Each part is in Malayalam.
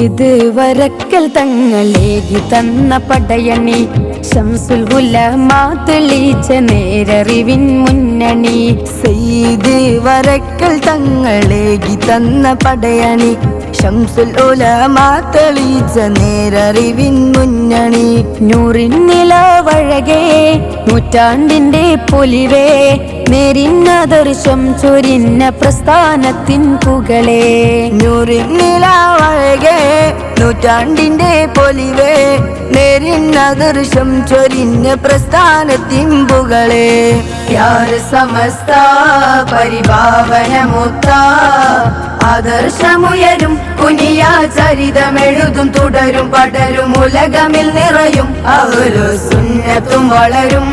സയ്യിദ് വരക്കൽ തങ്ങളേകി തന്ന പടയണി ശംസുൽ ഉലമാ തെളിയിച്ച നേരറിവിൻ മുന്നണി. സയ്യിദ് വരക്കൽ തങ്ങളേകി തന്ന പടയണി ശംസുൽ ഉലമാ തെളിയിച്ച നേരറിവിൻ മുന്നണി. നൂറിൻ നിലാവഴകേ നൂറ്റാണ്ടിന്റെ പൊലിവേ നേരിന്നദർശം ചൊരിഞ്ഞ പ്രസ്ഥാനത്തിൻ പുകളേ. നൂറിൻ നിലാവഴകേ നൂറ്റാണ്ടിന്റെ പൊലിവേ നേരിന്നദർശം ചൊരിഞ്ഞ പ്രസ്ഥാനത്തിൻ പുകളേ. യാർ സമസ്ത പരിഭാവനമുത്ത ആദർശമുയരും കുനിയാ ചരിതമെഴുതും തുടരും പടരും ഉലകമിൽ നിറയും അഹ്ലു സുന്നത്തും വളരും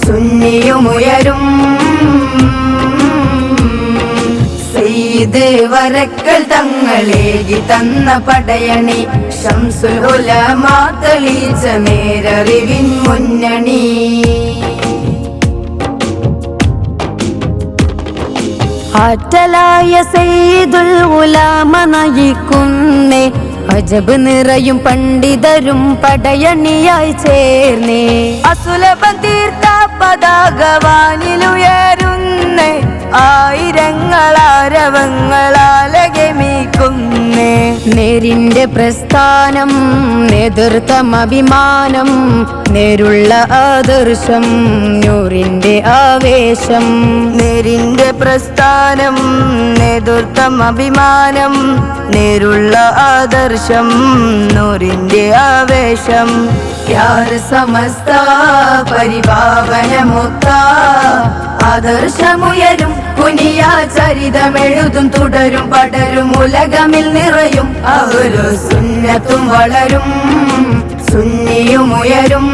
സുന്നിയുമുയരും. സയ്യിദ് വരക്കൽ തങ്ങളേകി തന്ന പടയണി ശംസുൽ ഉലമാ തെളിയിച്ച നേരറിവിൻ മുന്നണി. ആറ്റലായ സയ്യിദുൽ ഉലമ നയിക്കുന്നേ അജബ് നിറയും പണ്ഡിതരും പടയണിയായി ചേർന്നേ. അസുലഭം തീർത്ത പതാകവാനിലുയരുന്നേ ആയിരങ്ങളാരവങ്ങളാലഗമിക്കുന്നേ. നേരിന്റെ പ്രസ്ഥാനം നേതൃത്വം അഭിമാനം നേരുള്ള ആദർശം നൂറിന്റെ ആവേശം. നേരിന്റെ പ്രസ്ഥാനം നേതൃത്വം അഭിമാനം നേരുള്ള ആദർശം നൂറിന്റെ ആവേശം. യാർ സമസ്ത പരിഭാവനമുത്ത ആദർശമുയരും കുനിയാ ചരിതമെഴുതും തുടരും പടരും ഉലകമിൽ നിറയും അഹ്ലു സുന്നത്തും വളരും സുന്നിയുമുയരും.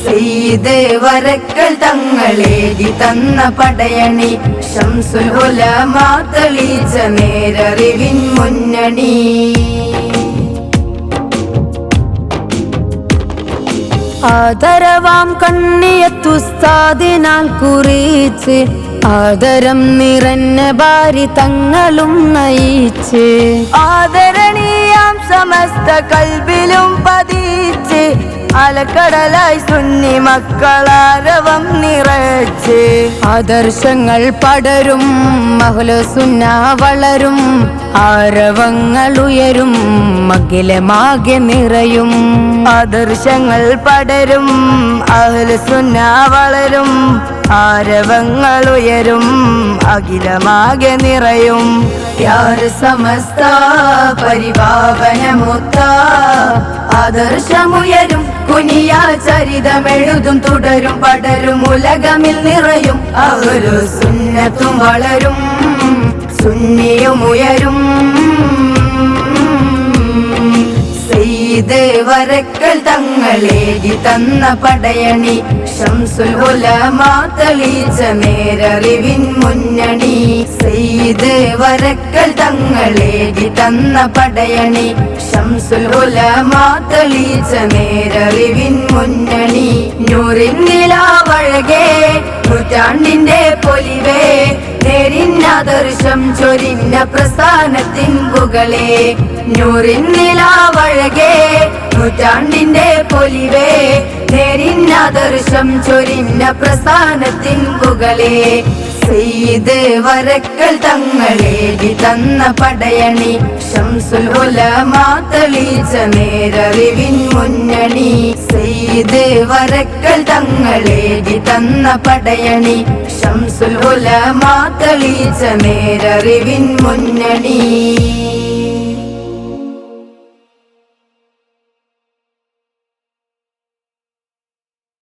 സയ്യിദ് വരക്കൽ തങ്ങളേകി തന്ന പടയണി ശംസുൽ ഉലമാ തെളിയിച്ച നേരറിവിൻ മുന്നണി. ആദരവാം കണ്ണിയത്തുസ്താദിനാൽ കുറിച്ച് ആദരം നിറഞ്ഞ ഭാര്യ തങ്ങളും നയിച്ച് ആദരണീയാം സമസ്ത കൽബിലും പതിച്ച് അലക്കടലായി സുന്നി മക്കളാരവം നിറച്ച് ആദർശങ്ങൾ പടരും അഹ്ലു സുന്ന വളരും ആരവങ്ങൾ ഉയരും അഖിലമാകെ നിറയും. ആദർശങ്ങൾ പടരും അഹ്ലു സുന്ന വളരും ആരവങ്ങൾ ഉയരും അഖിലമാകെ നിറയും. യാർ സമസ്ത പരിഭാവനമുത്ത ആദർശമുയരും കുനിയാ ചരിതമെഴുതും തുടരും പടരും ഉലകമിൽ നിറയും അഹ്ലു സുന്നത്തും വളരും സുന്നിയുമുയരും. സയ്യിദ് വരക്കൽ തങ്ങളേകി തന്ന പടയണി ശംസുൽ ഉലമാ തെളിയിച്ച നേരറിവിൻ മുന്നണി. സയ്യിദ് വരക്കൽ തങ്ങളേകി തന്ന പടയണി ശംസുൽ ഉലമാ തെളിയിച്ച നേരറിവിൻ മുന്നണി. നൂറിൻ നിലാവഴകേ നൂറ്റാണ്ടിന്റെ പൊലിവേ നേരിന്നാദർശം ചൊരിഞ്ഞ പ്രസ്ഥാനത്തിൻ പുകളേ. നൂറിൻ നിലാവഴകേ നൂറ്റാണ്ടിന്റെ പൊലിവേ നേരിന്നാദർശം ചൊരിഞ്ഞ പ്രസ്ഥാനത്തിൻ പുകളേ. സയ്യിദ് വരക്കൽ തങ്ങളേകി തന്ന പടയണി ശംസുൽ ഉലമാ തെളിയിച്ച നേരറിവിൻ മുന്നണി. സയ്യിദ് വരക്കൽ തങ്ങളേകി തന്ന പടയണി ശംസുൽ ഉലമാ തെളിയിച്ച നേരറിവിൻ മുന്നണി.